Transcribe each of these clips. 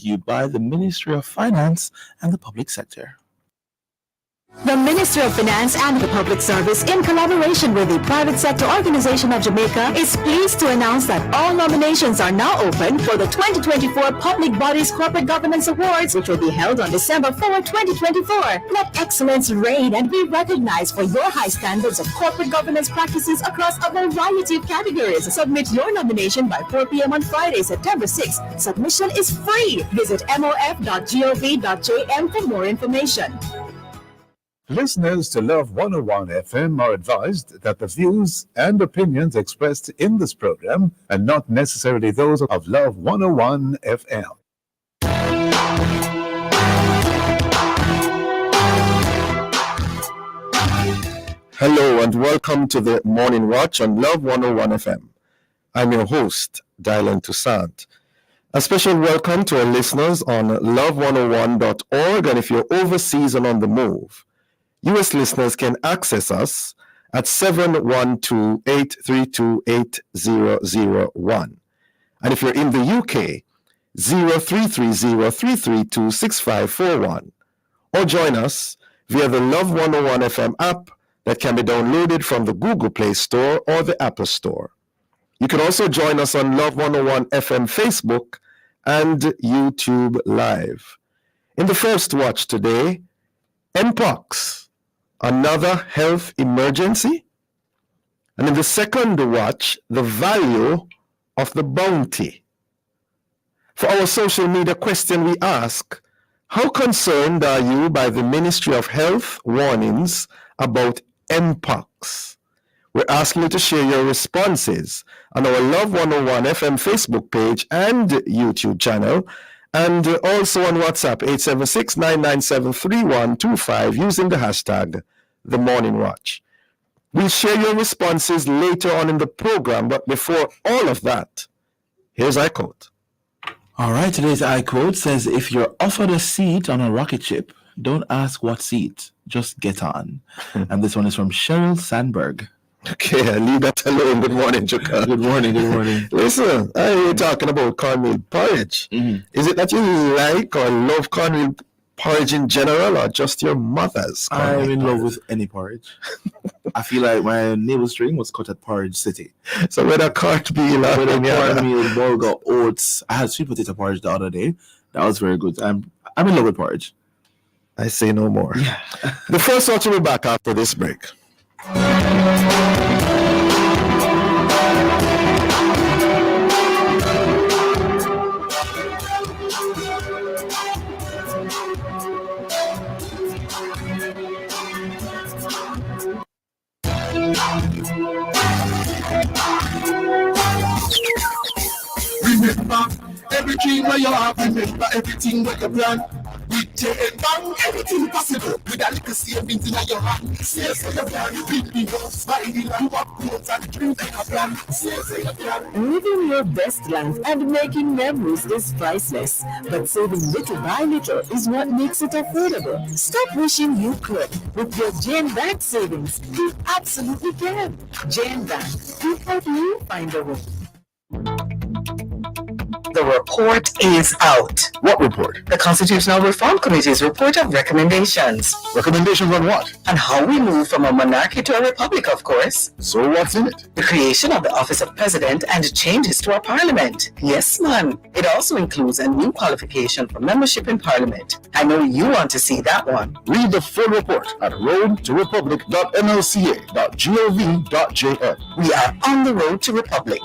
to you by the Ministry of Finance and the Public Sector. The Ministry of Finance and the Public Service, in collaboration with the Private Sector Organization of Jamaica, is pleased to announce that all nominations are now open for the 2024 Public Bodies Corporate Governance Awards, which will be held on December 4, 2024. Let excellence reign and be recognized for your high standards of corporate governance practices across a variety of categories. Submit your nomination by 4 p.m. on Friday, September 6th. Submission is free. Visit mof.gov.jm for more information. Listeners to Love 101 FM are advised that the views and opinions expressed in this program are not necessarily those of Love 101 FM. Hello and welcome to the Morning Watch on Love 101 FM. I'm your host, Dylan Toussaint. A special welcome to our listeners on love101.org, and if you're overseas and on the move, U.S. listeners can access us at 712-832-8001. And if you're in the UK, 0330-332-6541. Or join us via the Love 101 FM app that can be downloaded from the Google Play Store or the Apple Store. You can also join us on Love 101 FM Facebook and YouTube Live. In the first watch today, Mpox, another health emergency. And in the second watch, the value of the bounty. For our social media question, we ask, how concerned are you by the Ministry of Health warnings about Mpox? We're asking you to share your responses on our Love 101 FM Facebook page and YouTube channel, and also on WhatsApp, 876-997-3125, using the hashtag The Morning Watch. We'll share your responses later on in the program, but before all of that, here's our quote. All right, today's I quote says, if you're offered a seat on a rocket ship, don't ask what seat, just get on. And this one is from Cheryl Sandberg. Okay, I'll leave that alone. Good morning, Chuka. Good morning, good morning. Listen, you're talking about cornmeal porridge. Mm-hmm. Is it that you like or love cornmeal porridge in general, or just your mother's? I'm in love with any porridge. I feel like my navel string was cut at Porridge City. So whether cornmeal or cornmeal, bulgur, oats. I had sweet potato porridge the other day. That was very good. I'm in love with porridge. I say no more. Yeah. The first watch will be back after this break. Remember everything where you have, remember everything where you plan. With J-Bank, everything possible. With a little savings in your hand. Save for your plan, big house, buy the land, walk clothes and dream like a plan. Save for your plan. Living your best life and making memories is priceless. But saving little by little is what makes it affordable. Stop wishing you could. With your J-Bank savings, you absolutely can. J-Bank, we help you find a way. The report is out. What report? The Constitutional Reform Committee's report of recommendations. Recommendations on what? On how we move from a monarchy to a republic, of course. So what's in it? The creation of the office of president and changes to our parliament. Yes, man. It also includes a new qualification for membership in parliament. I know you want to see that one. Read the full report at roadtorepublic.nlca.gov.jm. We are on the road to republic.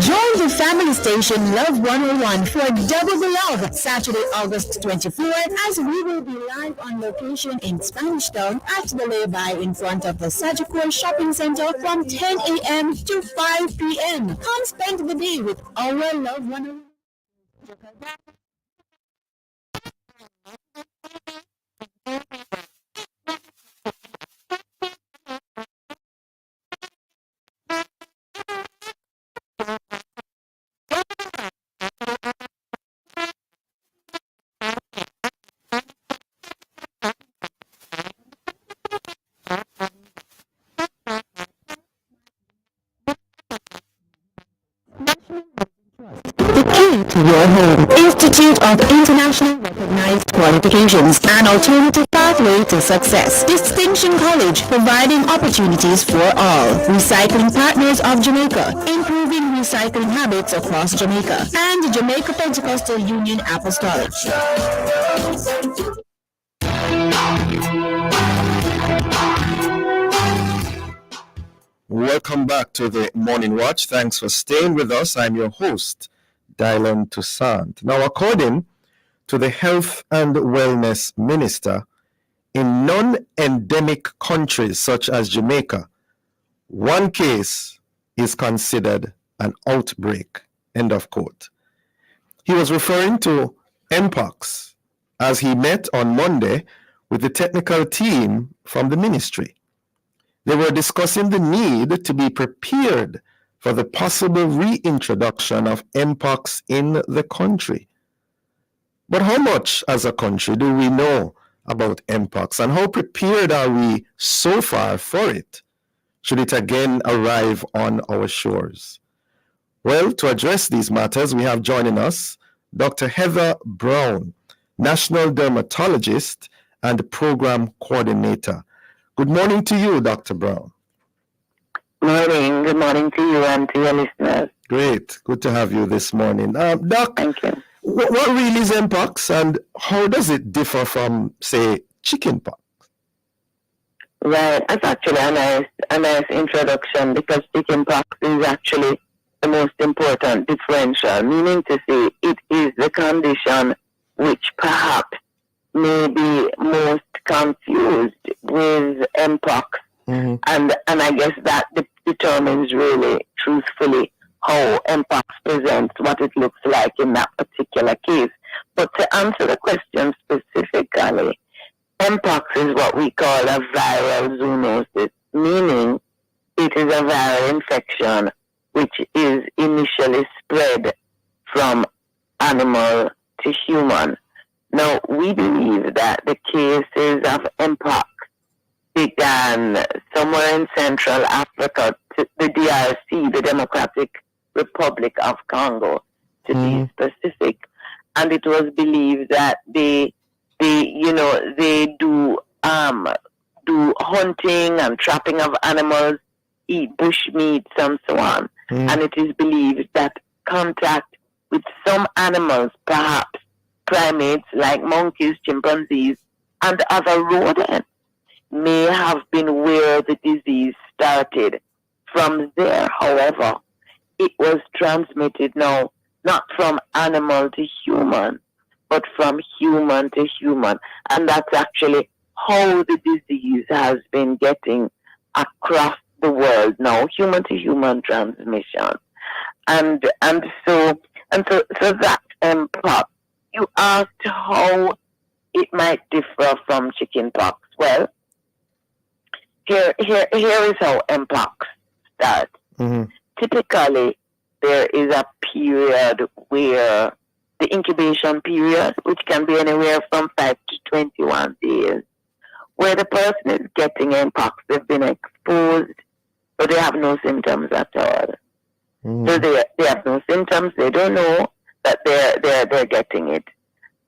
Join the family station Love 101 for Double the Love, Saturday, August 24th, as we will be live on location in Spanish Town at the lay-by in front of the Sagicor Shopping Center from 10 a.m. to 5 p.m. Come spend the day with our Love 101. key to your home. Institute of International Recognized Qualifications, an alternative pathway to success. Distinction College, providing opportunities for all. Recycling Partners of Jamaica, improving recycling habits across Jamaica. And Jamaica Pentecostal Union Apostolic. Welcome back to the Morning Watch. Thanks for staying with us. I'm your host, Dylan Toussaint. Now, according to the Health and Wellness Minister, in non-endemic countries such as Jamaica, one case is considered an outbreak, end of quote. He was referring to Mpox as he met on Monday with the technical team from the ministry. They were discussing the need to be prepared for the possible reintroduction of Mpox in the country. But how much as a country do we know about Mpox, and how prepared are we so far for it, should it again arrive on our shores? Well, to address these matters, we have joining us Dr. Heather Brown, National Dermatologist and Program Coordinator. Good morning to you, Dr. Brown. Morning. Good morning to you and to your listeners. Great. Good to have you this morning. Doc, Thank you. what really is Mpox, and how does it differ from, say, chickenpox? Right. That's actually a nice introduction, because chickenpox is actually the most important differential, meaning to say it is the condition which perhaps may be most confused with Mpox. Mm-hmm. And I guess that determines really, truthfully, how Mpox presents, what it looks like in that particular case. But to answer the question specifically, Mpox is what we call a viral zoonosis, meaning it is a viral infection which is initially spread from animal to human. Now, we believe that the cases of Mpox began somewhere in Central Africa, to the DRC, the Democratic Republic of Congo, to be specific. And it was believed that they do hunting and trapping of animals, eat bush meats and so on. And it is believed that contact with some animals, perhaps primates like monkeys, chimpanzees, and other rodents, may have been where the disease started. From there, however, it was transmitted now not from animal to human, but from human to human. And that's actually how the disease has been getting across the world now, human to human transmission. And so that Mpox, you asked how it might differ from chickenpox. Well, here is how Mpox starts. Mm-hmm. Typically, there is a period where the incubation period, which can be anywhere from 5 to 21 days, where the person is getting Mpox. They've been exposed, but they have no symptoms at all. Mm-hmm. So they have no symptoms. They don't know that they're getting it.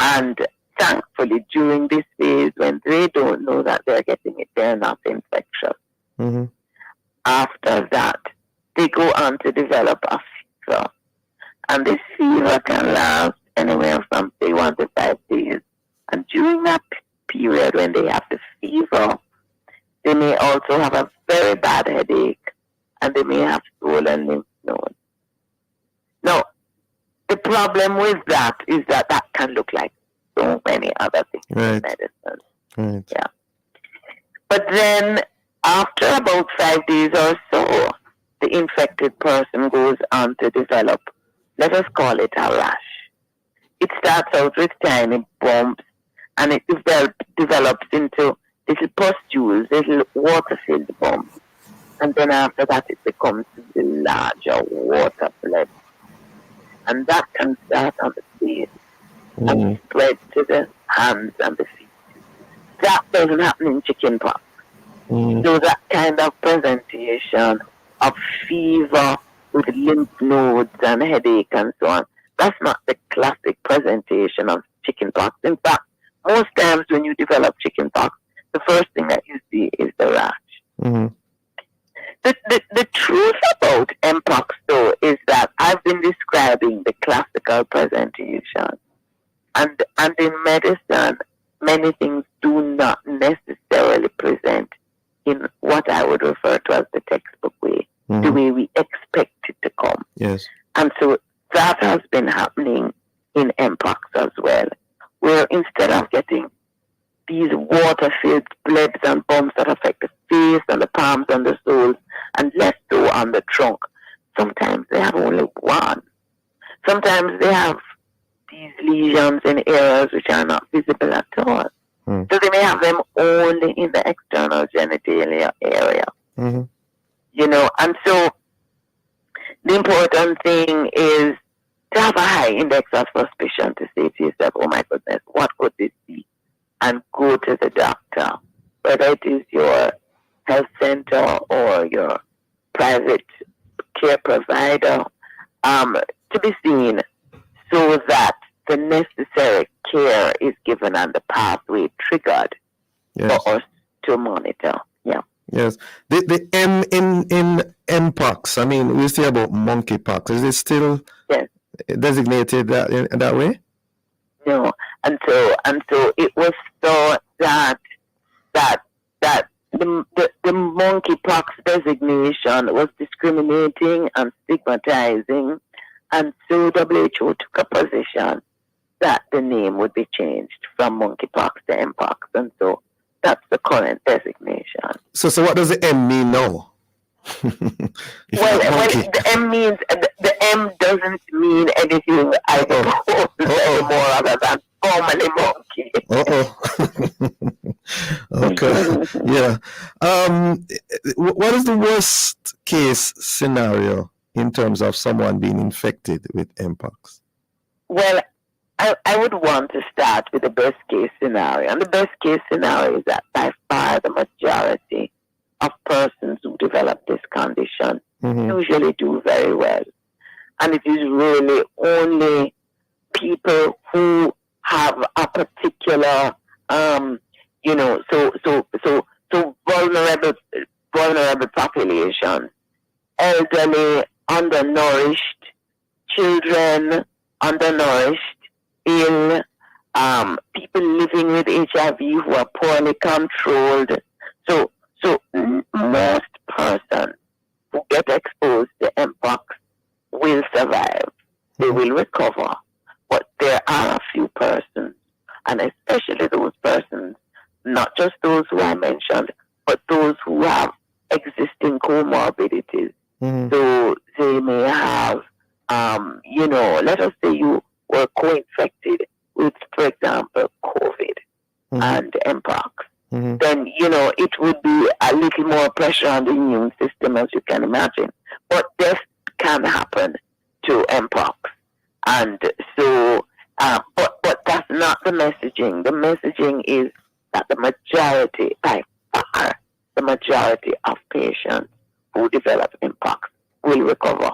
And thankfully, during this phase, when they don't know that they're getting it, they're not infectious. Mm-hmm. After that, they go on to develop a fever. And this fever can last anywhere from, say, 1 to 5 days. And during that period when they have the fever, they may also have a very bad headache, and they may have swollen lymph nodes. Now, the problem with that is that can look like so many other things in medicine. Right. Yeah. But then, after about 5 days or so, the infected person goes on to develop, let us call it a rash. It starts out with tiny bumps, and it develops into little pustules, little water-filled bumps. And then after that, it becomes the larger water blood. And that can start on the face and spread to the hands and the feet. That doesn't happen in chickenpox. So that kind of presentation of fever with lymph nodes and headache and so on, That's not the classic presentation of chickenpox. In fact, most times when you develop chickenpox, the first thing that you see is the rash. Mm-hmm. The truth about mpox, though, is that I've been describing the classical presentation. And in medicine, many things do not necessarily present in what I would refer to as the textbook way, the way we expect it to come. Yes. And so that has been happening in mpox as well, where instead of getting these water-filled blebs and bumps that affect the face and the palms and the soles, and less so on the trunk, sometimes they have only one. Sometimes they have these lesions in areas which are not visible at all. So they may have them only in the external genitalia area. You know, and so the important thing is to have a high index of suspicion, to say to yourself, oh my goodness, what could this be? And go to the doctor, whether it is your health center or your private care provider, to be seen so that the necessary care is given and the pathway triggered for us to monitor. Yeah. Yes. The M in mpox, I mean, we say about monkeypox. Is it still designated that way? No. And so it was thought that the monkeypox designation was discriminating and stigmatizing, and so WHO took a position that the name would be changed from monkeypox to mpox, and so that's the current designation. So what does the M mean now? well, the M means the M doesn't mean anything I suppose anymore other than formerly monkey. Okay. Yeah. What is the worst case scenario in terms of someone being infected with mpox? Well, I would want to start with the best case scenario. And the best case scenario is that by far the majority of persons who develop this condition usually do very well. And it is really only people who have a particular, so vulnerable population, elderly, undernourished, children, undernourished, ill, people living with HIV who are poorly controlled. So most persons who get exposed to mpox will survive. They will recover. But there are a few persons, and especially those persons, not just those who I mentioned, but those who have existing comorbidities. So they may have, let us say you were co-infected with, for example, COVID and mpox. Then, it would be a little more pressure on the immune system, as you can imagine. But death can happen to mpox. And so, but that's not the messaging. The messaging is that the majority, by far, the majority of patients who develop mpox will recover,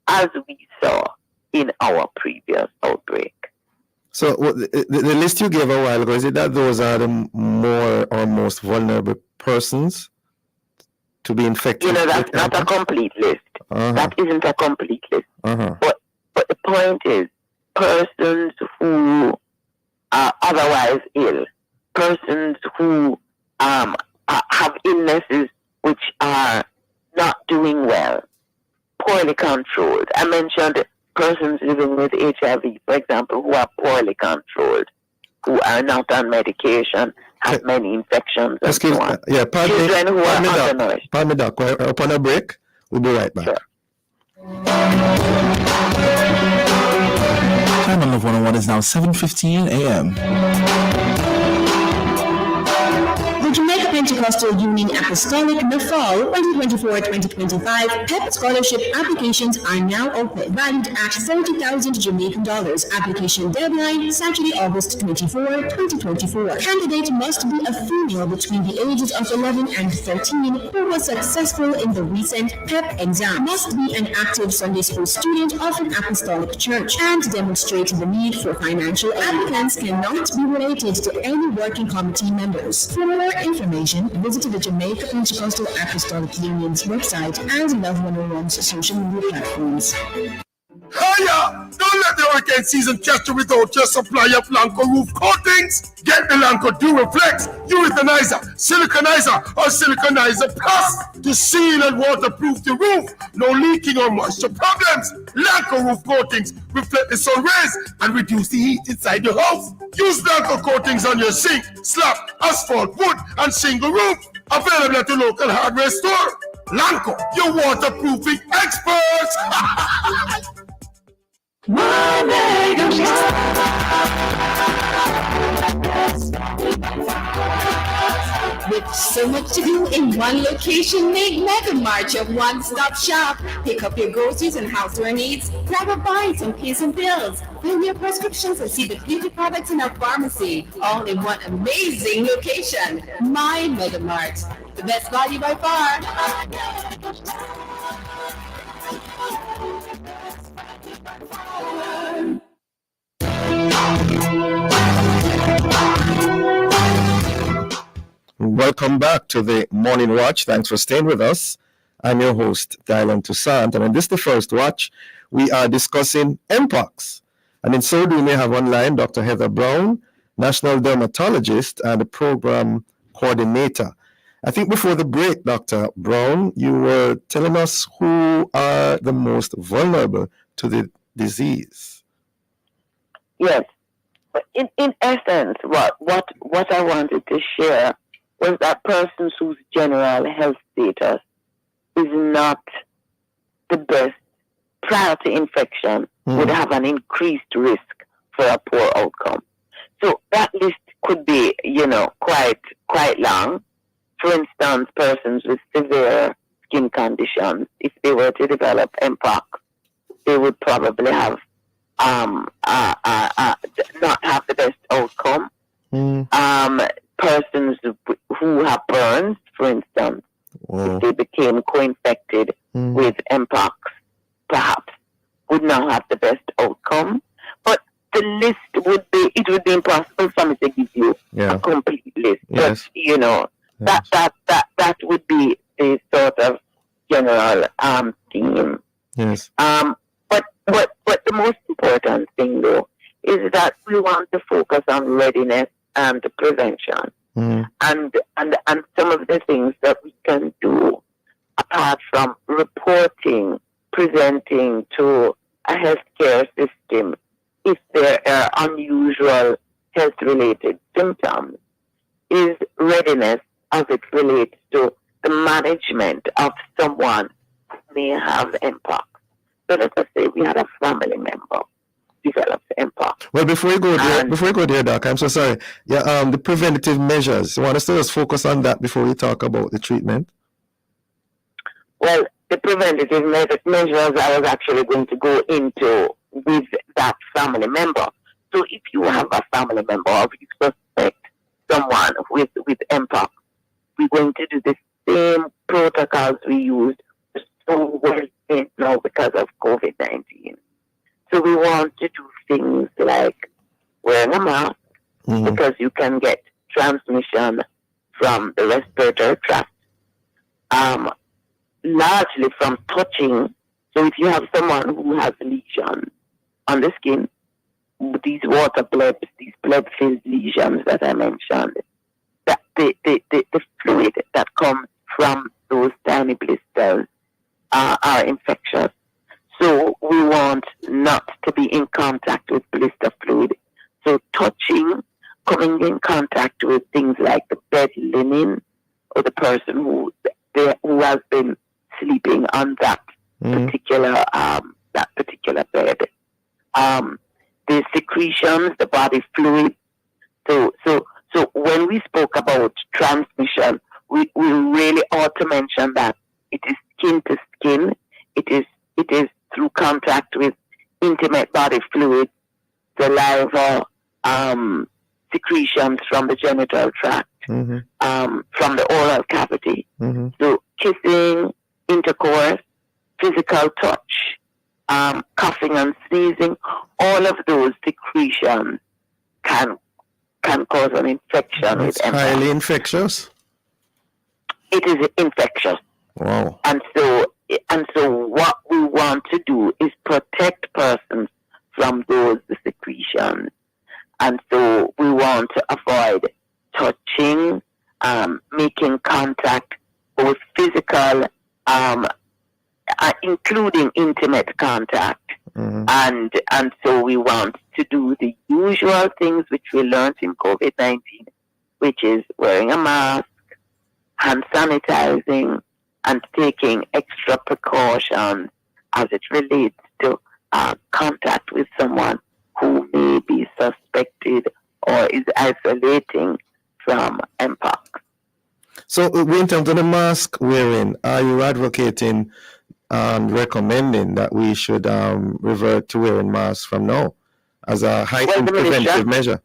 as we saw in our previous outbreak. So the list you gave a while ago, is it that those are the more or most vulnerable persons to be infected? That's not a complete list. That isn't a complete list. But the point is, persons who are otherwise ill, persons who have illnesses which are not doing well, poorly controlled. I mentioned persons living with HIV, for example, who are poorly controlled, who are not on medication, have many infections, and so on. Children who are undernourished. Pardon me, Doc. We're upon a break. We'll be right back. Sure. Time on Love 101 is now 7:15 a.m. The Jamaica Pentecostal Pentecostal Union Apostolic in the fall 2024-2025 PEP scholarship applications are now open, valued at $30,000 Jamaican dollars. Application deadline Saturday, August 24, 2024. Candidate must be a female between the ages of 11 and 13 who was successful in the recent PEP exam, must be an active Sunday school student of an apostolic church, and demonstrate the need for financial aid. Applicants cannot be related to any working committee members. For more information, visit the Jamaica Pentecostal Apostolic Union's website and Love 101's social media platforms. Hiya! Don't let the hurricane season catch you without your supply of Lanco roof coatings. Get the Lanco Duraflex, Urethanizer, Siliconizer, or Siliconizer Plus to seal and waterproof the roof. No leaking or moisture problems. Lanco roof coatings reflect the sun rays and reduce the heat inside your house. Use Lanco coatings on your sink, slab, asphalt, wood, and shingle roof. Available at your local hardware store. Lanco, your waterproofing experts. With so much to do in one location, make Mega Mart your one-stop shop. Pick up your groceries and houseware needs, grab a bite and pay some bills, fill your prescriptions and see the beauty products in our pharmacy, all in one amazing location. My Mega Mart, the best value by far. Welcome back to the Morning Watch. Thanks for staying with us. I'm your host, Dylan Toussaint, and in this, the first watch, we are discussing Mpox. And in so doing, we have online Dr. Heather Brown, National Dermatologist and the Program Coordinator. I think before the break, Dr. Brown, you were telling us who are the most vulnerable to the disease. Yes. But in essence, what I wanted to share was that persons whose general health status is not the best prior to infection would have an increased risk for a poor outcome. So that list could be, quite long. For instance, persons with severe skin conditions, if they were to develop Mpox, they would probably have not have the best outcome. Persons who have burns, for instance, if they became co-infected with Mpox, perhaps would not have the best outcome. But the list would be impossible for me to give you a complete list. Yes. But that would be the sort of general theme. Yes. But the most important thing though is that we want to focus on readiness and prevention. And some of the things that we can do apart from reporting, presenting to a healthcare system if there are unusual health-related symptoms is readiness as it relates to the management of someone who may have Mpox. So let us say we had a family member develop Mpox. Well, before you go there, Doc, I'm so sorry. Yeah, the preventative measures. You want us to just focus on that before we talk about the treatment? Well, the preventative measures I was actually going to go into with that family member. So if you have a family member or you suspect someone with Mpox, we're going to do the same protocols we used so well now because of COVID-19. So we want to do things like wearing a mask because you can get transmission from the respiratory tract, largely from touching. So if you have someone who has lesions on the skin, these water blebs, these blood-filled lesions that I mentioned, that the fluid that comes from those tiny blisters are infectious. So we want not to be in contact with blister fluid. So touching, coming in contact with things like the bed linen or the person who has been sleeping on that particular bed. The secretions, the body fluid. So when we spoke about transmission, we really ought to mention that it is skin to skin. It is through contact with intimate body fluids, saliva, secretions from the genital tract, from the oral cavity. So kissing, intercourse, physical touch, coughing and sneezing, all of those secretions can cause an infection. It's highly infectious. It is infectious. Wow. And so what we want to do is protect persons from those secretions. And so we want to avoid touching, making contact, both physical, including intimate contact. And so we want to do the usual things which we learned in COVID-19, which is wearing a mask, hand sanitizing, and taking extra precautions as it relates to contact with someone who may be suspected or is isolating from Mpox. So, in terms of the mask wearing, are you advocating and recommending that we should revert to wearing masks from now as a heightened preventive measure?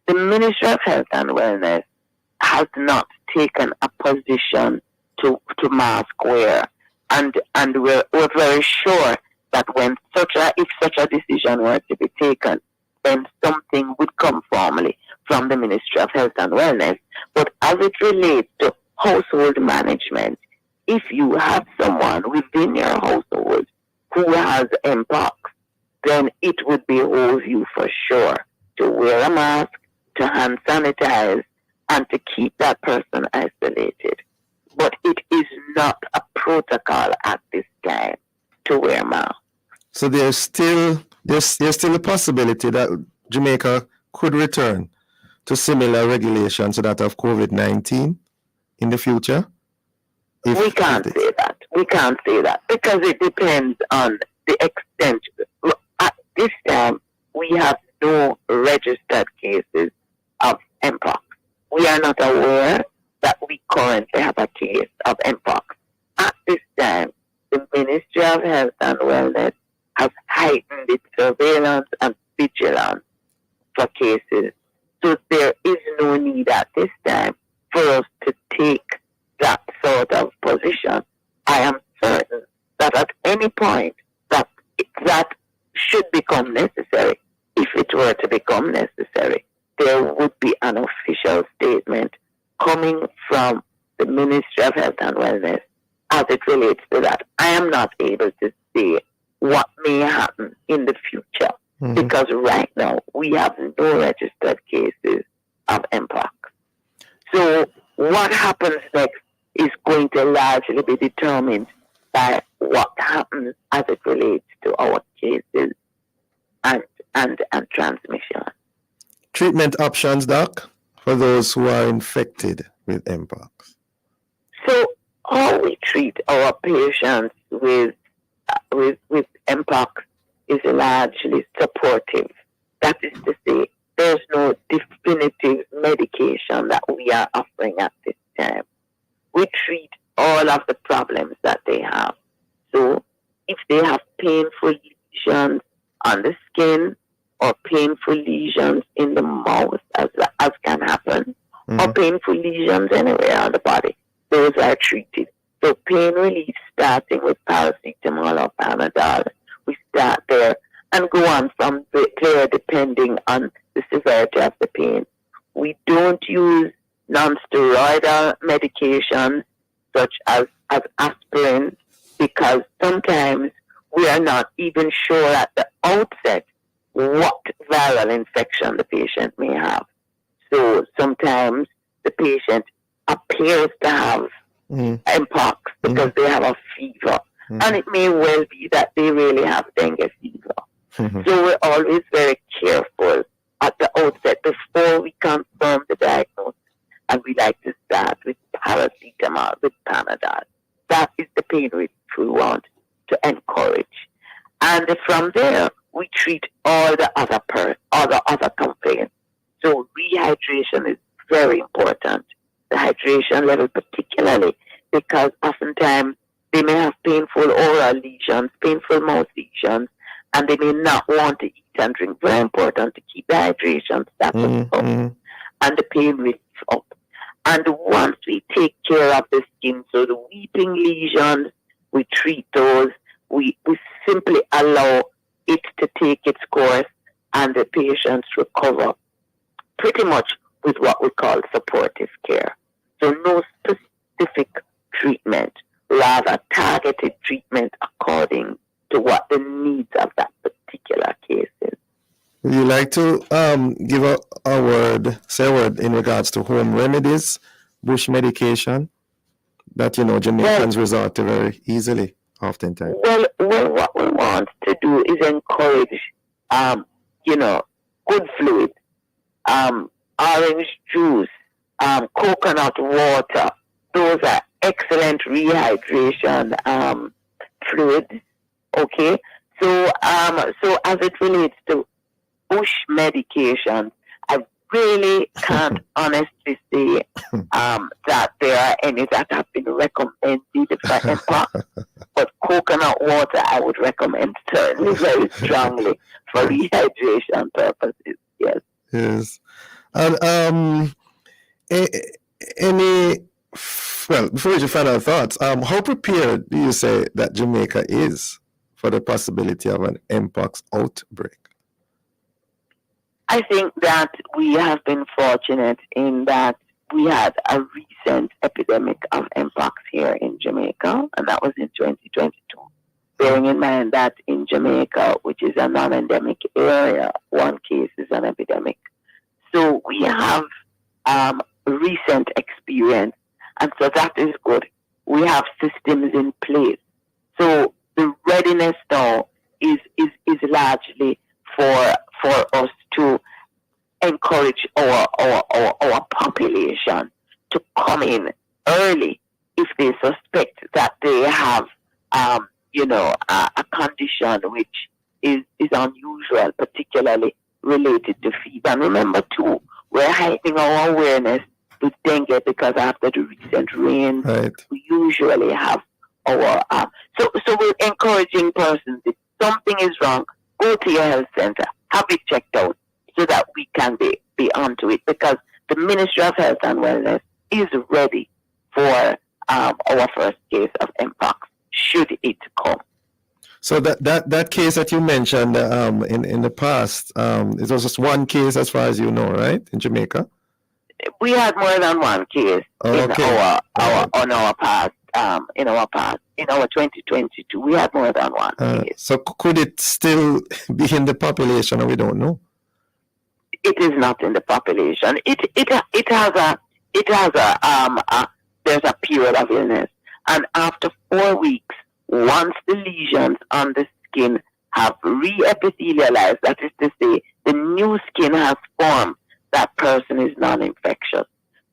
The Ministry of Health and Wellness has not taken a position to mask wear, and we're very sure that if such a decision were to be taken, then something would come formally from the Ministry of Health and Wellness. But as it relates to household management, if you have someone within your household who has Mpox, then it would behoove you for sure to wear a mask, to hand sanitize, and to keep that person isolated. But it is not a protocol at this time to wear masks. So there's still a possibility that Jamaica could return to similar regulations to that of COVID-19 in the future? We can't say that. We can't say that because it depends on the extent. At this time, we have no registered cases of Mpox. We are not aware that we currently have a case of Mpox. At this time, the Ministry of Health and Wellness has heightened its surveillance and vigilance for cases. So there is no need at this time for us to take that sort of position. I am certain that at any point that should become necessary, if it were to become necessary, there would be an official statement coming from the Ministry of Health and Wellness as it relates to that. I am not able to say what may happen in the future because right now we have no registered cases of Mpox. So what happens next is going to largely be determined by what happens as it relates to our cases and transmission. Treatment options, Doc, for those who are infected with Mpox. So how we treat our patients with Mpox is largely supportive. That is to say, there's no definitive medication that we are offering at this time. We treat all of the problems that they have. So if they have painful lesions on the skin or painful lesions in the mouth, as can happen, or painful lesions anywhere on the body, those are treated. So pain relief starting with paracetamol or Panadol, we start there and go on from there depending on the severity of the pain. We don't use non-steroidal medications such as aspirin because sometimes we are not even sure at the outset what viral infection the patient may have. So sometimes the patient appears to have Mpox because they have a fever. And it may well be that they really have dengue fever. So we're always very careful at the outset before we confirm the diagnosis. And we like to start with paracetamol, with Panadol. That is the pain relief we want to encourage. And from there, we treat all the other complaints. So rehydration is very important. the hydration level, particularly because oftentimes they may have painful oral lesions, painful mouth lesions, and they may not want to eat and drink. Very important to keep the hydration status up and the pain relief up. And once we take care of the skin, so the weeping lesions, we treat those. We simply allow it to take its course and the patients recover pretty much with what we call supportive care. So no specific treatment, rather targeted treatment according to what the needs of that particular case is. Would you like to give a word, say a word in regards to home remedies, bush medication that, Jamaicans resort to very easily, oftentimes? Well, what we want to do is encourage, good fluid, orange juice, coconut water. Those are excellent rehydration fluids. Okay, so as it relates to bush medication, I really can't honestly say that there are any that have been recommended for MPOX, but coconut water I would recommend certainly very strongly for rehydration purposes. Yes. Yes. And before your final thoughts, how prepared do you say that Jamaica is for the possibility of an MPOX outbreak? I think that we have been fortunate in that we had a recent epidemic of MPOX here in Jamaica, and that was in 2022. Bearing in mind that in Jamaica, which is a non-endemic area, one case is an epidemic. So we have recent experience, and so that is good. We have systems in place. So the readiness now is largely for us to encourage our population to come in early if they suspect that they have a condition which is unusual, particularly related to fever. And remember too, we're heightening our awareness with dengue because after the recent rain, we usually have our so we're encouraging persons, if something is wrong, go to your health center, have it checked out so that we can be onto it, because the Ministry of Health and Wellness is ready for our first case of MPOX should it come. So that case that you mentioned in the past, it was just one case as far as you know, right, in Jamaica? We had more than one case in our past. In our 2022, we had more than one case. So could it still be in the population, or we don't know? It is not in the population. It has there's a period of illness, and after 4 weeks, once the lesions on the skin have re-epithelialized, that is to say, the new skin has formed, that person is non-infectious.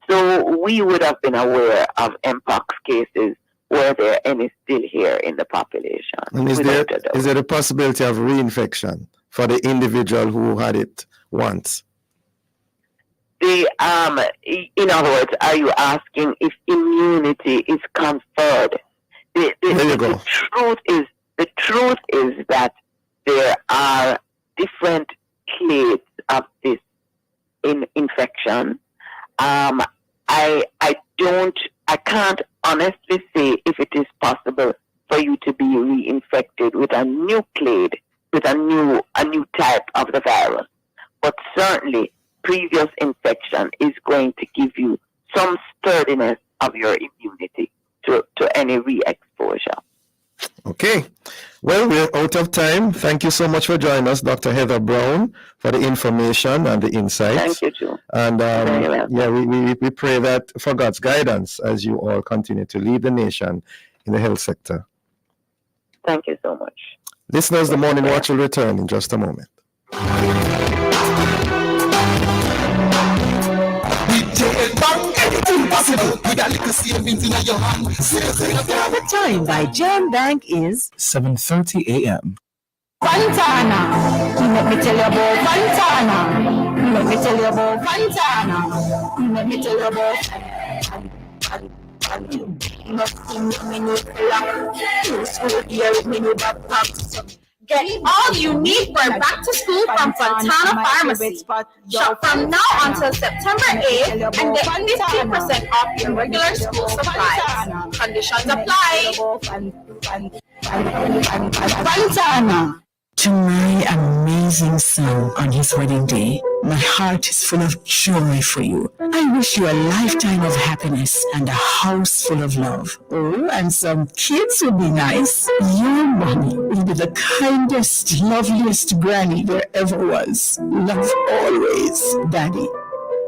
So we would have been aware of MPOX cases were there any still here in the population. And is there a possibility of reinfection for the individual who had it once? In other words, are you asking if immunity is conferred? The truth is that there are different clades of this infection. I can't honestly say if it is possible for you to be reinfected with a new clade, with a new type of the virus. But certainly, previous infection is going to give you some sturdiness of your immunity to any re-exposure. Okay. Well, we're out of time. Thank you so much for joining us, Dr. Heather Brown, for the information and the insights. Thank you, Joe. And we pray that for God's guidance as you all continue to lead the nation in the health sector. Thank you so much. Listeners, the Morning Watch will return in just a moment. The time by Gem Bank is 7:30 a.m. Fantana. Let me tell you about Fantana. Let me tell you about Fantana. Let me tell you about Get all you need for back to school from Fontana Pharmacy. Shop from now until September 8th and get 15% off your regular school supplies. Conditions apply. Fontana. To my amazing son on his wedding day, my heart is full of joy for you. I wish you a lifetime of happiness and a house full of love. Oh, and some kids would be nice. Your mommy will be the kindest, loveliest granny there ever was. Love always, Daddy.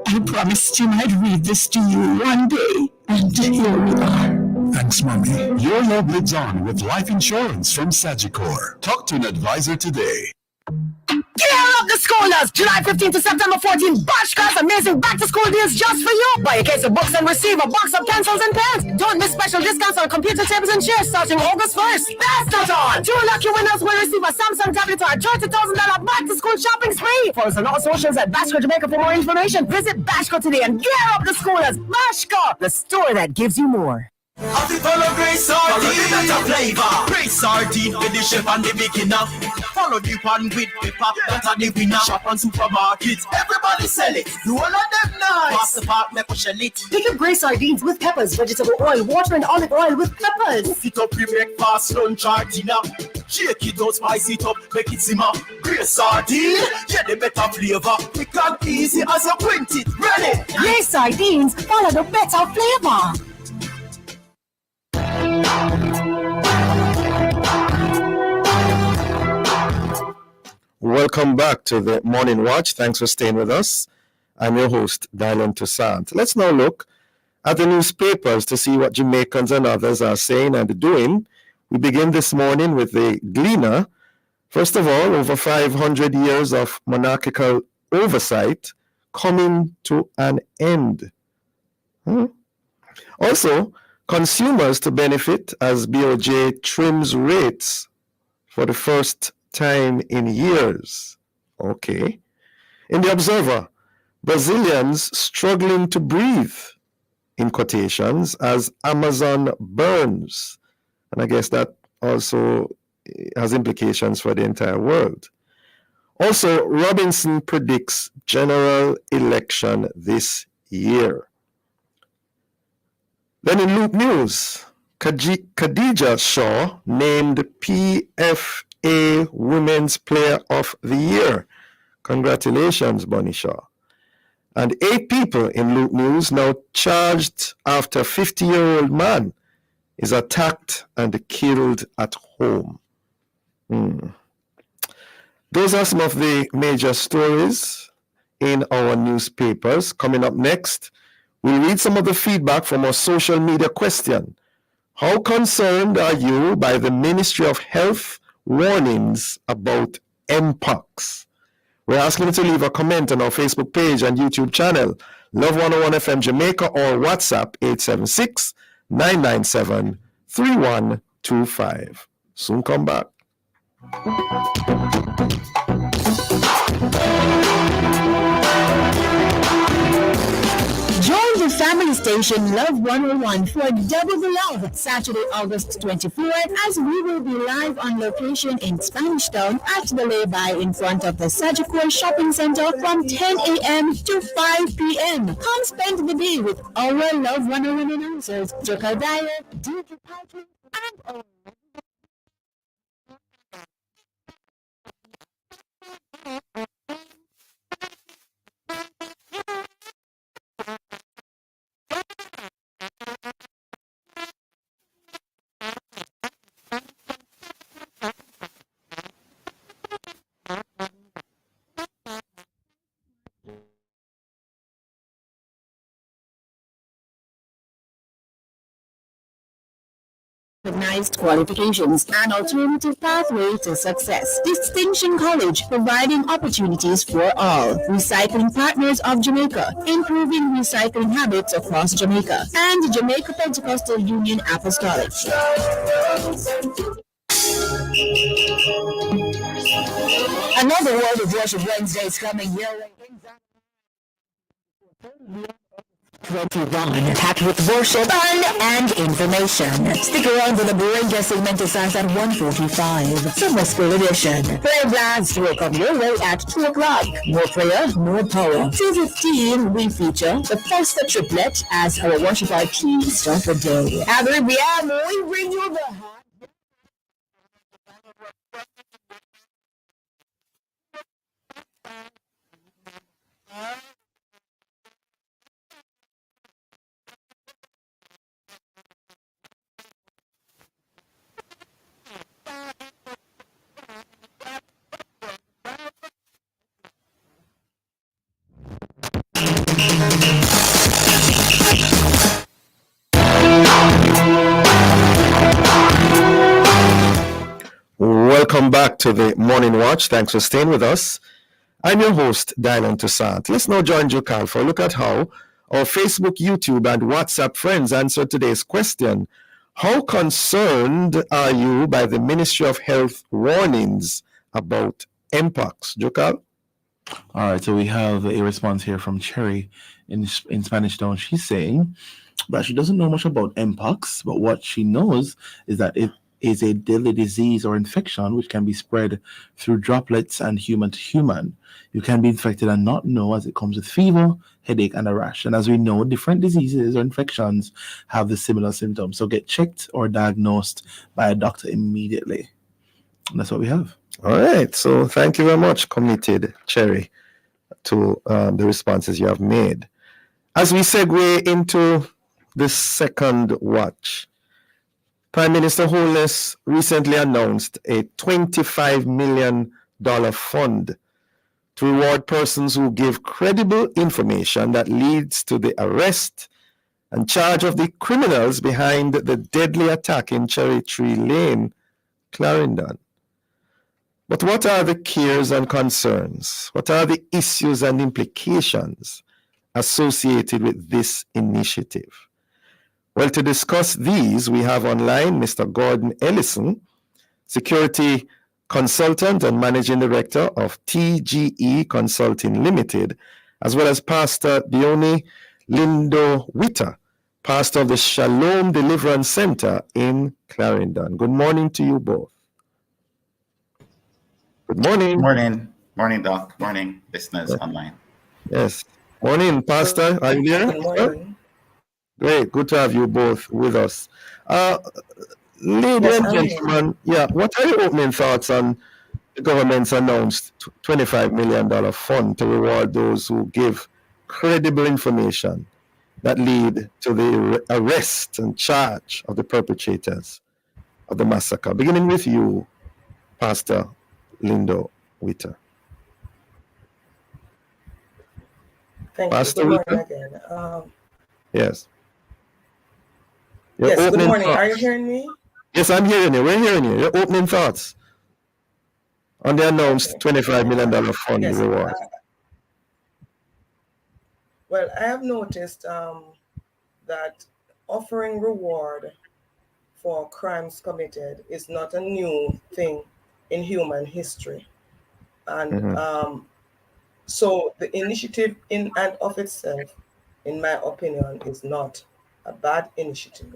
I promised him I'd read this to you one day, and here we are. Thanks, Mommy. Your love lives on with life insurance from Sagicor. Talk to an advisor today. Gear up the schoolers! July 15th to September 14th, Bashka's amazing back-to-school deals just for you. Buy a case of books and receive a box of pencils and pens. Don't miss special discounts on computer tables and chairs starting August 1st. That's not all! 2 lucky winners will receive a Samsung tablet or a $30,000 back-to-school shopping spree. Follow us on all socials at Bashka Jamaica for more information. Visit Bashka today and gear up the schoolers. Bashka, the store that gives you more. Follow Grace Sardine, better flavor. Grace Sardine with the chef and the beginner. Follow the one with pepper, that are the winner. Shop on supermarkets, everybody sell it. Do all of them nice. Pass the park, make a shell it. Pick up Grace Sardines with peppers, vegetable oil, water and olive oil with peppers. Cook it up, breakfast, lunch or dinner. Shake it out, spice it up, make it simmer. Grace Sardine, yeah, the better flavor. Quick and easy as you print it, ready. Grace Sardines, follow the better flavor. Welcome back to the Morning Watch. Thanks for staying with us. I'm your host, Dylan Toussaint. Let's now look at the newspapers to see what Jamaicans and others are saying and doing. We begin this morning with the Gleaner. First of all, over 500 years of monarchical oversight coming to an end. Also, consumers to benefit as BOJ trims rates for the first time in years. Okay. In the Observer, Brazilians struggling to breathe, in quotations, as Amazon burns. And I guess that also has implications for the entire world. Also, Robinson predicts general election this year. Then in Loop News, Khadija Shaw named PFA Women's Player of the Year. Congratulations, Bonnie Shaw. And 8 people in Loop News now charged after a 50-year-old man is attacked and killed at home. Those are some of the major stories in our newspapers. Coming up next, we'll read some of the feedback from our social media question. How concerned are you by the Ministry of Health warnings about Mpox? We're asking you to leave a comment on our Facebook page and YouTube channel, Love 101 FM Jamaica, or WhatsApp 876-997-3125. Soon come back. Join the family station Love 101 for Double the Love, Saturday, August 24th, as we will be live on location in Spanish Town at the lay-by in front of the Sagicor Shopping Center from 10 a.m. to 5 p.m. Come spend the day with our Love 101 announcers, Joker Dyer, DJ Patrick, and all. Recognized qualifications, an alternative pathway to success. Distinction College, providing opportunities for all. Recycling Partners of Jamaica, improving recycling habits across Jamaica. And Jamaica Pentecostal Union Apostolic. Another World of Worship Wednesday is coming your way. 21, packed with worship, fun, and information. Stick around for the break segment starts at 1:45. Summer School Edition. Prayer Blast will come your way at 2 o'clock. More prayer, more power. 2:15, we feature the Foster Triplet as our worship artist start the day. At 3 p.m., we bring you the hot. Welcome back to the Morning Watch. Thanks for staying with us. I'm your host, Dylan Toussaint. Let's now join Jokal for a look at how our Facebook, YouTube, and WhatsApp friends answered today's question. How concerned are you by the Ministry of Health warnings about Mpox? Jokal? All right, so we have a response here from Cherry in Spanish Town. She's saying that she doesn't know much about Mpox, but what she knows is that it is a deadly disease or infection which can be spread through droplets and human to human. You can be infected and not know, as it comes with fever, headache, and a rash. And as we know, different diseases or infections have the similar symptoms. So get checked or diagnosed by a doctor immediately. And that's what we have. All right. So thank you very much, committed Cherry, to the responses you have made. As we segue into the second watch, Prime Minister Holness recently announced a $25 million fund to reward persons who give credible information that leads to the arrest and charge of the criminals behind the deadly attack in Cherry Tree Lane, Clarendon. But what are the cares and concerns? What are the issues and implications associated with this initiative? Well, to discuss these, we have online Mr. Gordon Ellison, Security Consultant and Managing Director of TGE Consulting Limited, as well as Pastor Dione Lindo Witter, Pastor of the Shalom Deliverance Center in Clarendon. Good morning to you both. Good morning. Morning. Morning, Doc. Morning, listeners online. Yes. Morning, Pastor. Are you there? Good morning. Great. Good to have you both with us. Ladies and gentlemen, what are your opening thoughts on the government's announced $25 million fund to reward those who give credible information that lead to the arrest and charge of the perpetrators of the massacre? Beginning with you, Pastor Lindo Witter. Thank Pastor you. Good morning Witter? again. Yes. Yes, good morning. Thoughts. Are you hearing me? Yes, I'm hearing you. We're hearing you. Your opening thoughts on the announced $25 million fund reward. Well, I have noticed that offering reward for crimes committed is not a new thing in human history. And so the initiative in and of itself, in my opinion, is not a bad initiative.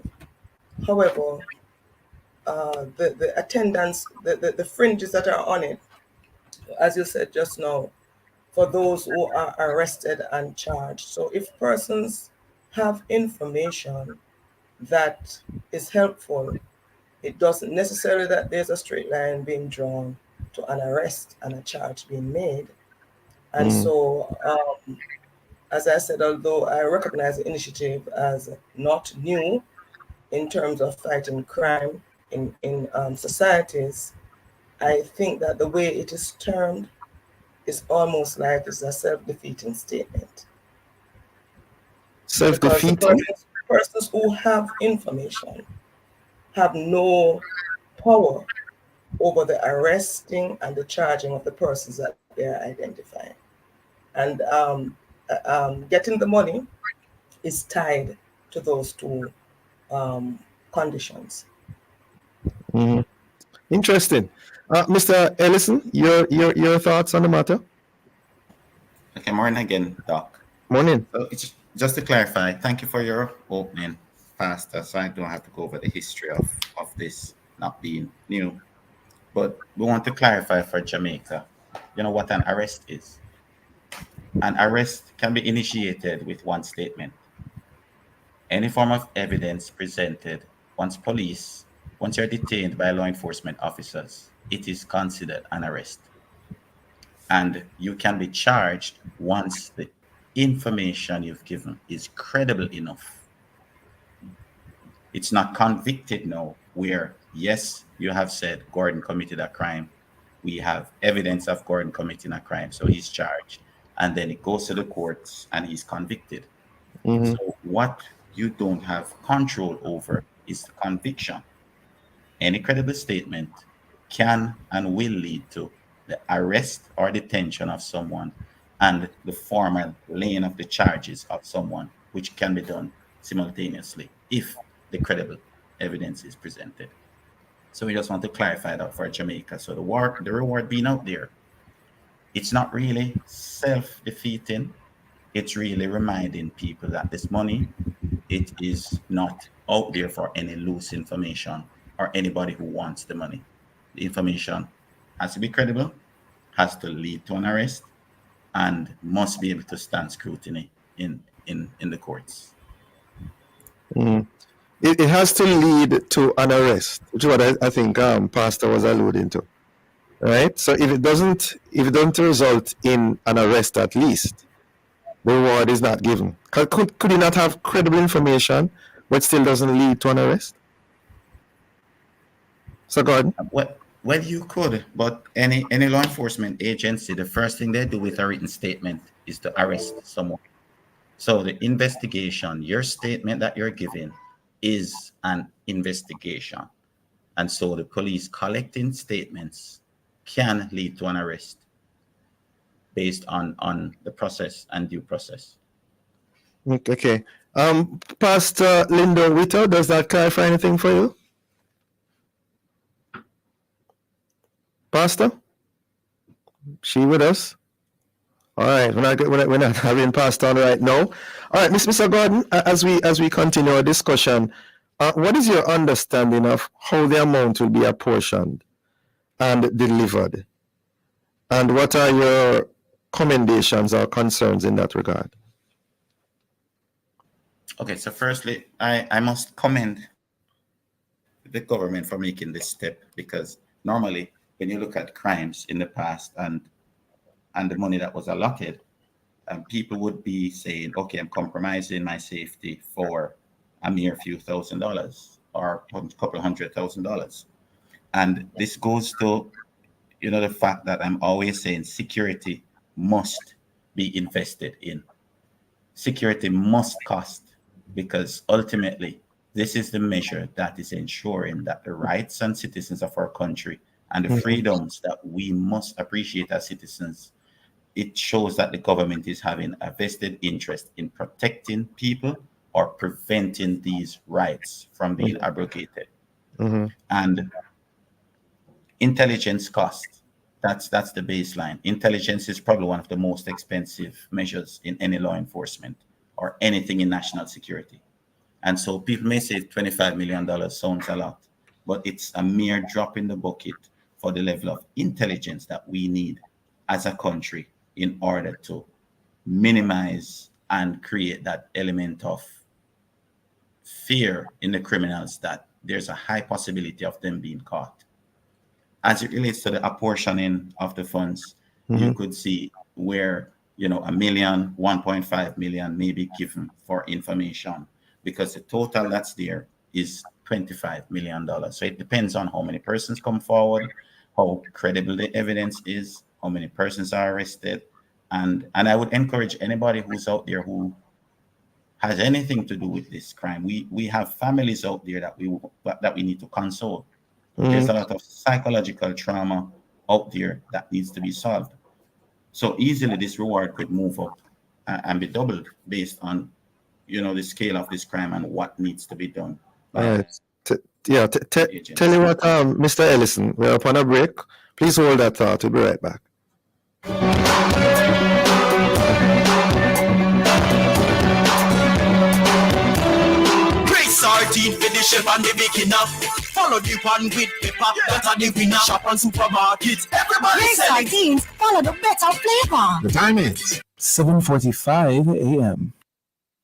However, the attendance, the fringes that are on it, as you said just now, for those who are arrested and charged. So if persons have information that is helpful, it doesn't necessarily that there's a straight line being drawn to an arrest and a charge being made. And so, as I said, although I recognize the initiative as not new in terms of fighting crime in societies, I think that the way it is termed is almost like it's a self-defeating statement. Self-defeating? Persons who have information have no power over the arresting and the charging of the persons that they are identifying. And getting the money is tied to those two conditions. Interesting. Mr. Ellison, your thoughts on the matter? Okay, morning again, Doc. Morning. So it's just to clarify, thank you for your opening, Pastor. So I don't have to go over the history of this not being new. But we want to clarify for Jamaica, you know what an arrest is. An arrest can be initiated with one statement. Any form of evidence presented once you're detained by law enforcement officers, it is considered an arrest. And you can be charged once the information you've given is credible enough. It's not convicted now, where, yes, you have said Gordon committed a crime. We have evidence of Gordon committing a crime, so he's charged. And then it goes to the courts and he's convicted. Mhm. So what you don't have control over is the conviction. Any credible statement can and will lead to the arrest or detention of someone and the formal laying of the charges of someone, which can be done simultaneously if the credible evidence is presented. So we just want to clarify that for Jamaica. So the reward being out there, it's not really self-defeating. It's really reminding people that this money, it is not out there for any loose information or anybody who wants the money. The information has to be credible, has to lead to an arrest, and must be able to stand scrutiny in the courts. Mhm. It has to lead to an arrest, which is what I think Pastor was alluding to, right? So if it doesn't result in an arrest, at least the reward is not given. Could you not have credible information, but still doesn't lead to an arrest? So, Gordon? Well, you could, but any law enforcement agency, the first thing they do with a written statement is to arrest someone. So the investigation, your statement that you're giving, is an investigation. And so the police collecting statements can lead to an arrest based on the process and due process. Okay. Pastor Linda Whittle, does that clarify anything for you? Pastor? She with us? All right, we're not having Pastor on right now. All right, Mr. Gordon, as we continue our discussion, what is your understanding of how the amount will be apportioned and delivered? And what are your commendations or concerns in that regard? Okay, so firstly, I must commend the government for making this step, because normally when you look at crimes in the past and the money that was allotted, people would be saying, okay, I'm compromising my safety for a mere few $1,000s or a couple $100,000. And this goes to, the fact that I'm always saying security must be invested in. Security must cost, because ultimately this is the measure that is ensuring that the rights and citizens of our country and the freedoms that we must appreciate as citizens, it shows that the government is having a vested interest in protecting people or preventing these rights from being abrogated. And intelligence cost, that's the baseline. Intelligence is probably one of the most expensive measures in any law enforcement or anything in national security. And so people may say $25 million sounds a lot, but it's a mere drop in the bucket for the level of intelligence that we need as a country in order to minimize and create that element of fear in the criminals, that there's a high possibility of them being caught. As it relates to the apportioning of the funds, you could see where, $1 million, 1.5 million may be given for information, because the total that's there is $25 million. So it depends on how many persons come forward, how credible the evidence is, how many persons are arrested. And I would encourage anybody who's out there who has anything to do with this crime. We have families out there that we need to console. There's a lot of psychological trauma out there that needs to be solved. So easily this reward could move up and be doubled based on, the scale of this crime and what needs to be done. All right. Tell you what, Mr. Ellison, we're up on a break. Please hold that thought. We'll be right back. chef and the beginner. Follow the pan with pepper, that are the winner. Shop on supermarkets, everybody selling. Sardines, follow the better flavor. The time is 7:45 a.m.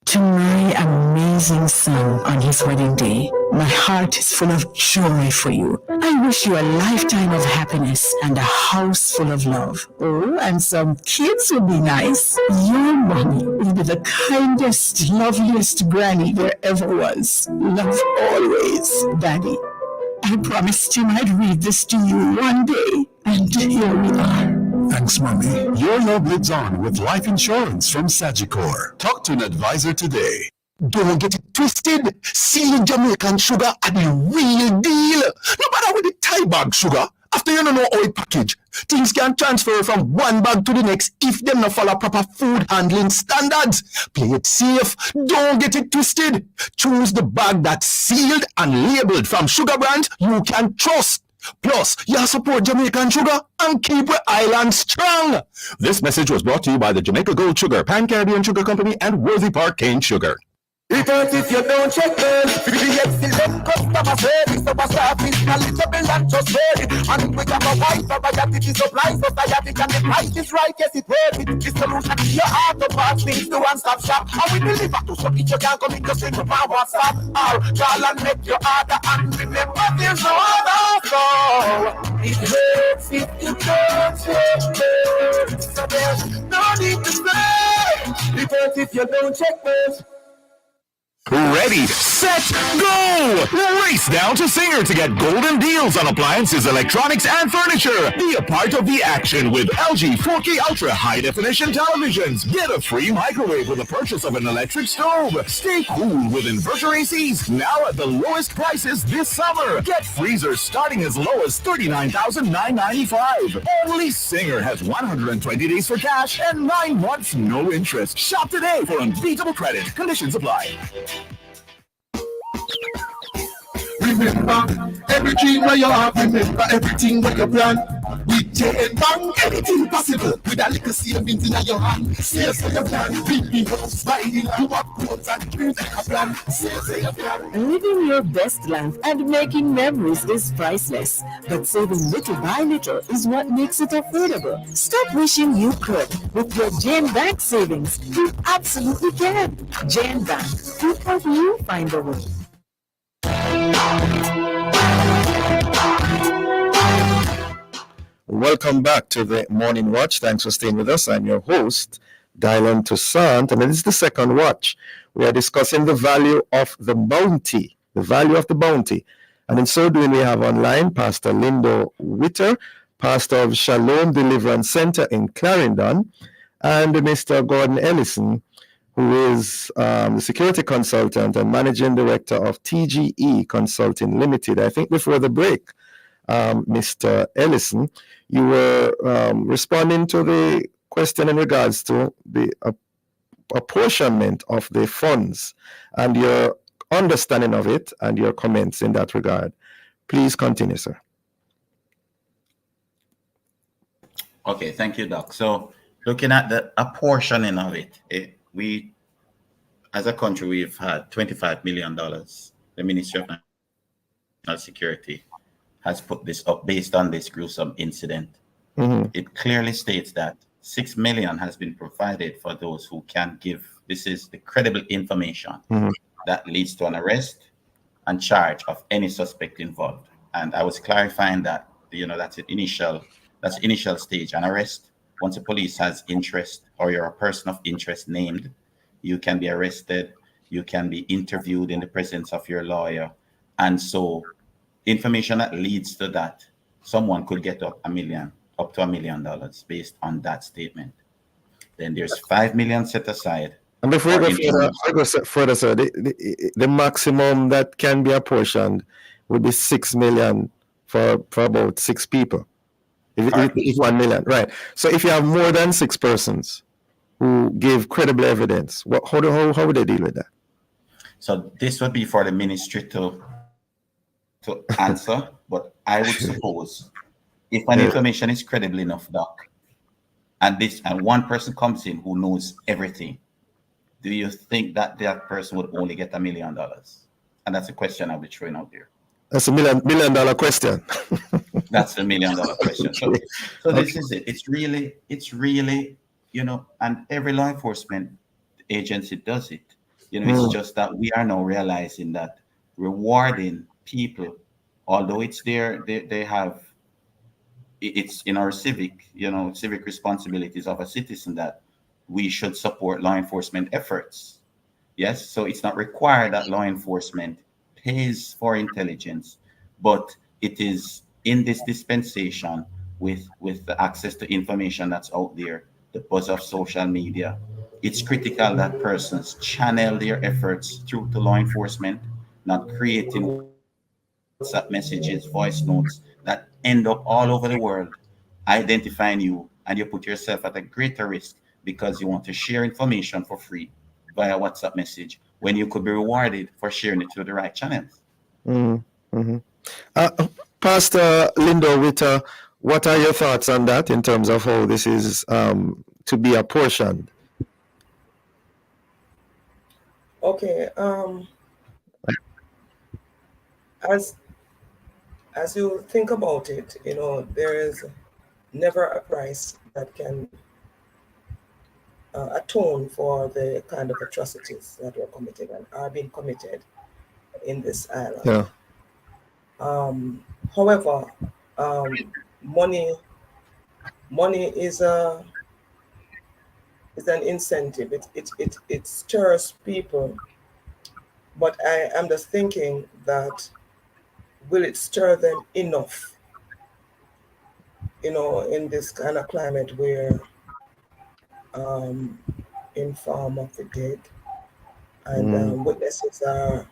To my amazing son on his wedding day, my heart is full of joy for you. I wish you a lifetime of happiness and a house full of love. Oh, and some kids would be nice. Your mommy will be the kindest, loveliest granny there ever was. Love always, Daddy. I promised him I'd read this to you one day, and here we are. Thanks, Mommy. Your love lives on with life insurance from Sagicor. Talk to an advisor today. Don't get it twisted. Sealed Jamaican sugar are the real deal. No matter with the Thai bag sugar, after you don't know how it package, things can transfer from one bag to the next if them not follow proper food handling standards. Play it safe. Don't get it twisted. Choose the bag that's sealed and labeled from sugar brands you can trust. Plus, you support Jamaican sugar and keep the island strong. This message was brought to you by the Jamaica Gold Sugar, Pan Caribbean Sugar Company, and Worthy Park Cane Sugar. Because if you don't check them, the excellent customer service of a staff is knowledgeable and trustworthy. And we have a wide variety of supply society, and the price is right, yes, it's worth it. The solution to your heart of parts things to one-stop shop. And we deliver to so if you can't come in, just ring up our WhatsApp or call and make your order. And remember, there's no other, so it hurts if you don't check them. So there's no need to say, because if you don't check them. Ready, set, go! Race down to Singer to get golden deals on appliances, electronics, and furniture. Be a part of the action with LG 4K Ultra High Definition televisions. Get a free microwave with the purchase of an electric stove. Stay cool with inverter ACs now at the lowest prices this summer. Get freezers starting as low as $39,995. Only Singer has 120 days for cash and 9 months no interest. Shop today for unbeatable credit. Conditions apply. Remember, every dream where you have, remember everything where you plan. With J&M Bank, anything possible. With a little savings in your hand. Sales for your plan, big me house, buy the land, what quotes and dreams like a plan. Sales for your plan. Living your best life and making memories is priceless. But saving little by little is what makes it affordable. Stop wishing you could. With your Jane Bank savings, you absolutely can. Jane Bank, we help you find a way. Welcome back to the Morning Watch. Thanks for staying with us. I'm your host, Dylan Toussaint, and it is the second watch. We are discussing the value of the bounty, And in so doing, we have online Pastor Lindo Witter, pastor of Shalom Deliverance Center in Clarendon, and Mr. Gordon Ellison, who is the security consultant and managing director of TGE Consulting Limited. I think before the break, Mr. Ellison, you were responding to the question in regards to the apportionment of the funds and your understanding of it and your comments in that regard. Please continue, sir. Okay, thank you, Doc. So looking at the apportioning of it, we, as a country, we've had $25 million. The Ministry of National Security has put this up based on this gruesome incident. Mm-hmm. It clearly states that $6 million has been provided for those who can give. This is the credible information that leads to an arrest and charge of any suspect involved. And I was clarifying that, that's an initial stage, an arrest. Once the police has interest or you're a person of interest named, you can be arrested, you can be interviewed in the presence of your lawyer. And so information that leads to that, someone could get up to $1 million based on that statement. Then there's $5 million set aside. And before I go further, sir, the maximum that can be apportioned would be $6 million for about 6 people. If 1 million, right? So if you have more than 6 persons who give credible evidence, how would they deal with that? So this would be for the ministry to answer, but I would suppose if an information is credible enough, Doc, and one person comes in who knows everything, do you think that person would only get $1 million? And that's a question I'll be throwing out there. That's a million dollar question. That's the $1 million question. Okay. So this is it. It's really, and every law enforcement agency does it. It's just that we are now realizing that rewarding people, although it's there, they have, it's in our civic responsibilities of a citizen that we should support law enforcement efforts. Yes, so it's not required that law enforcement pays for intelligence, but it is in this dispensation with the access to information that's out there, the buzz of social media. It's critical that persons channel their efforts through to law enforcement, not creating WhatsApp messages, voice notes that end up all over the world, identifying you, and you put yourself at a greater risk because you want to share information for free via WhatsApp message when you could be rewarded for sharing it through the right channels. Pastor Lindo Witter, what are your thoughts on that in terms of how this is to be apportioned? Okay. As you think about it, there is never a price that can atone for the kind of atrocities that were committed and are being committed in this island. Yeah. However, money is an incentive. It stirs people, but I am just thinking that will it stir them enough? In this kind of climate where inform of the dead and witnesses are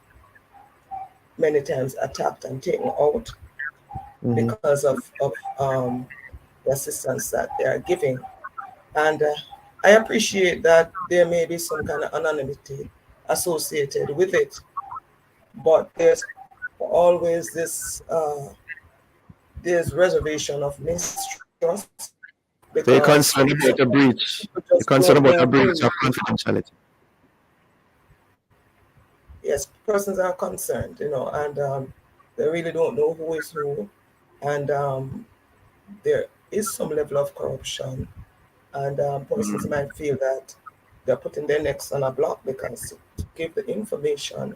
many times attacked and taken out because of the assistance that they are giving. And I appreciate that there may be some kind of anonymity associated with it, but there's always this there's reservation of mistrust. They're concerned about a breach. They're concerned about a breach of confidentiality. Yes, persons are concerned, and they really don't know who is who. And there is some level of corruption. And persons might feel that they're putting their necks on a block because to give the information,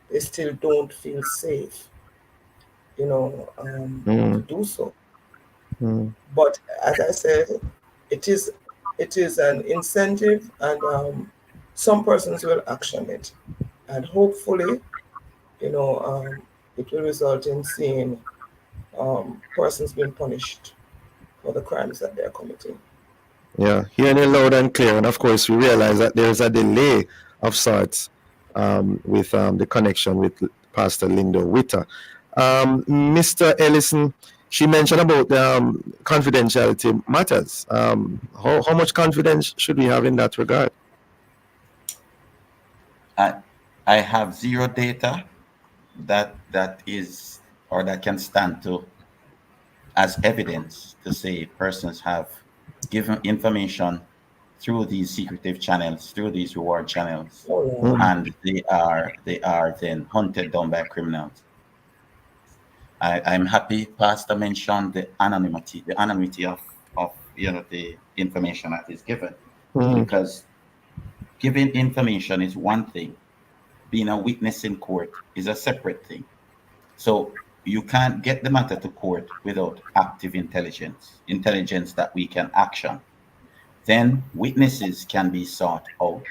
they still don't feel safe, to do so. But as I said, it is an incentive, and some persons will action it, and hopefully, it will result in seeing persons being punished for the crimes that they're committing. Yeah, hearing it loud and clear, and of course we realize that there's a delay of sorts with the connection with Pastor Lindo Witter. Mr. Ellison, she mentioned about confidentiality matters. How much confidence should we have in that regard? I have zero data that is or that can stand to as evidence to say persons have given information through these secretive channels, through these reward channels, and they are then hunted down by criminals. I'm happy Pastor mentioned the anonymity of the information that is given, because giving information is one thing, being a witness in court is a separate thing. So you can't get the matter to court without active intelligence that we can action. Then witnesses can be sought out.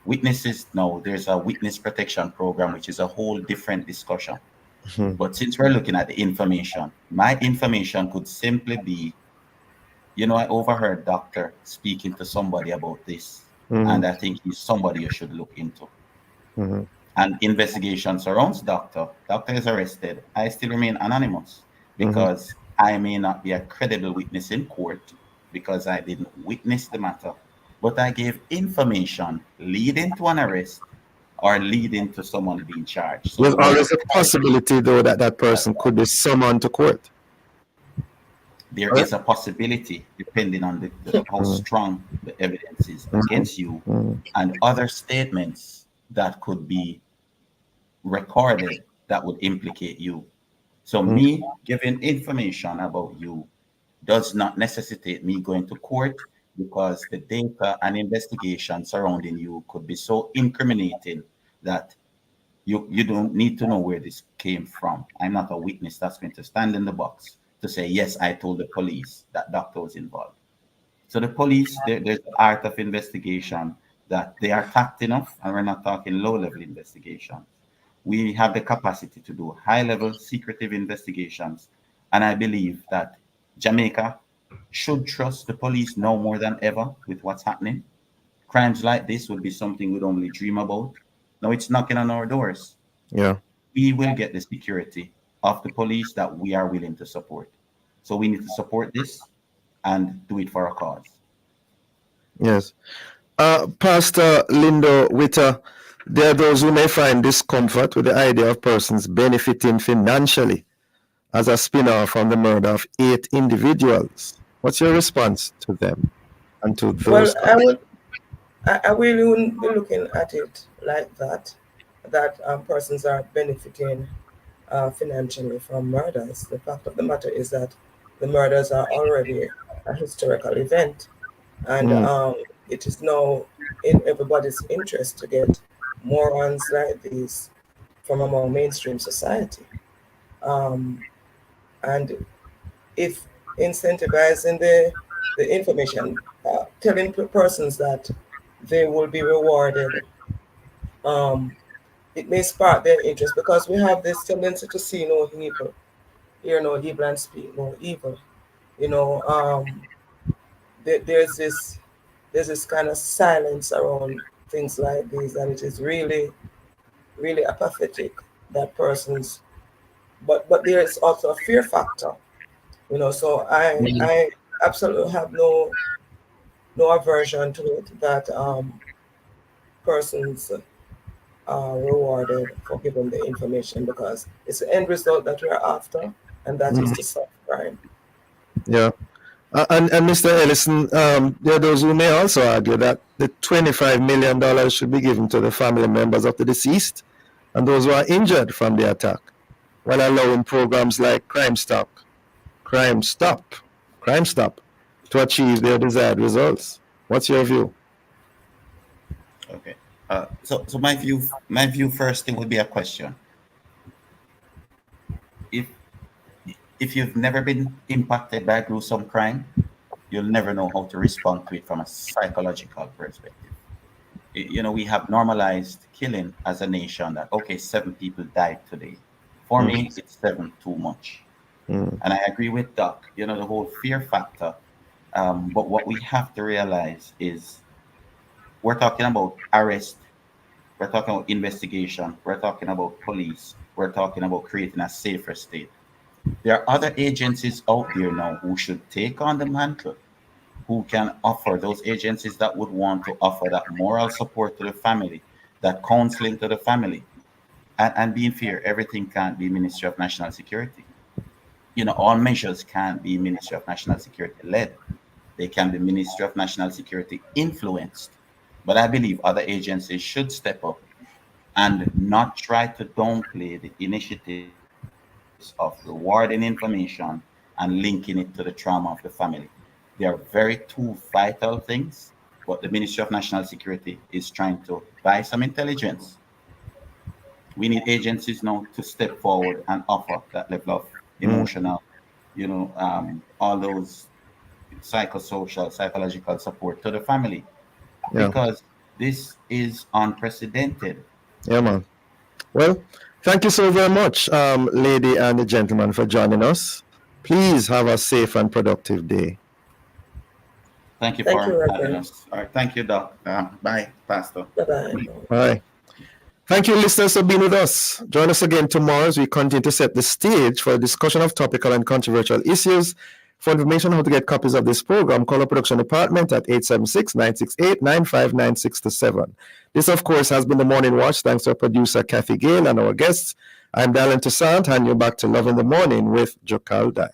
Witnesses, now there's a witness protection program, which is a whole different discussion. But since we're looking at the information, my information could simply be, I overheard doctor speaking to somebody about this, and I think he's somebody you should look into. And investigation surrounds doctor. Doctor is arrested. I still remain anonymous because I may not be a credible witness in court because I didn't witness the matter, but I gave information leading to an arrest or leading to someone being charged. So there's always a possibility, though, that person could be summoned to court. There is a possibility, depending on how strong the evidence is against you, and other statements that could be recorded that would implicate you. So me giving information about you does not necessitate me going to court, because the data and investigation surrounding you could be so incriminating that you don't need to know where this came from. I'm not a witness that's going to stand in the box to say, yes, I told the police that doctor was involved. So the police, there's the art of investigation that they are tact enough, and we're not talking low-level investigations. We have the capacity to do high-level secretive investigations, and I believe that Jamaica should trust the police now more than ever with what's happening. Crimes like this would be something we'd only dream about. Now it's knocking on our doors. Yeah. We will get the security of the police that we are willing to support. So we need to support this and do it for a cause. Yes. Pastor Lindo Witter, there are those who may find discomfort with the idea of persons benefiting financially as a spin-off from the murder of 8 individuals. What's your response to them and to those? Well, I really wouldn't be looking at it like that persons are benefiting financially from murders. The fact of the matter is that the murders are already a historical event, and it is now in everybody's interest to get morons like these from among mainstream society. And if incentivizing the information, telling persons that they will be rewarded, it may spark their interest, because we have this tendency to see no evil, hear no evil, and speak no evil. There's this kind of silence around things like these, and it is really, really apathetic that persons. But there is also a fear factor, So I absolutely have no aversion to it that persons are rewarded for giving the information, because it's the end result that we're after, and that is to solve crime. Yeah. And Mr. Ellison, there are those who may also argue that the $25 million should be given to the family members of the deceased and those who are injured from the attack, while allowing programs like Crime Stop, to achieve their desired results. What's your view? Okay. So my view first thing would be a question. If you've never been impacted by gruesome crime, you'll never know how to respond to it from a psychological perspective. We have normalized killing as a nation, that, okay, 7 people died today. For me, it's 7 too much. And I agree with Doc, the whole fear factor. But what we have to realize is we're talking about arrest, we're talking about investigation, we're talking about police, we're talking about creating a safer state. There are other agencies out there now who should take on the mantle, who can offer, those agencies that would want to offer that moral support to the family, that counseling to the family. And being fair, everything can't be Ministry of National Security. All measures can't be Ministry of National Security led. They can be Ministry of National Security influenced. But I believe other agencies should step up and not try to downplay the initiatives of rewarding information and linking it to the trauma of the family. They are very two vital things, but the Ministry of National Security is trying to buy some intelligence. We need agencies now to step forward and offer that level of emotional, all those psychosocial, psychological support to the family, because this is unprecedented. Yeah, man. Well, thank you so very much, lady and the gentleman, for joining us. Please have a safe and productive day. Thank you for having us. All right. Thank you, Doc. Bye, Pastor. Bye-bye. Bye. Thank you, listeners, for being with us. Join us again tomorrow as we continue to set the stage for a discussion of topical and controversial issues. For information on how to get copies of this program, call our production department at 876-968-9596-7. This, of course, has been the Morning Watch. Thanks to our producer, Kathy Gale, and our guests. I'm Dallin Toussaint, and you're back to Love in the Morning with Jokal Daya.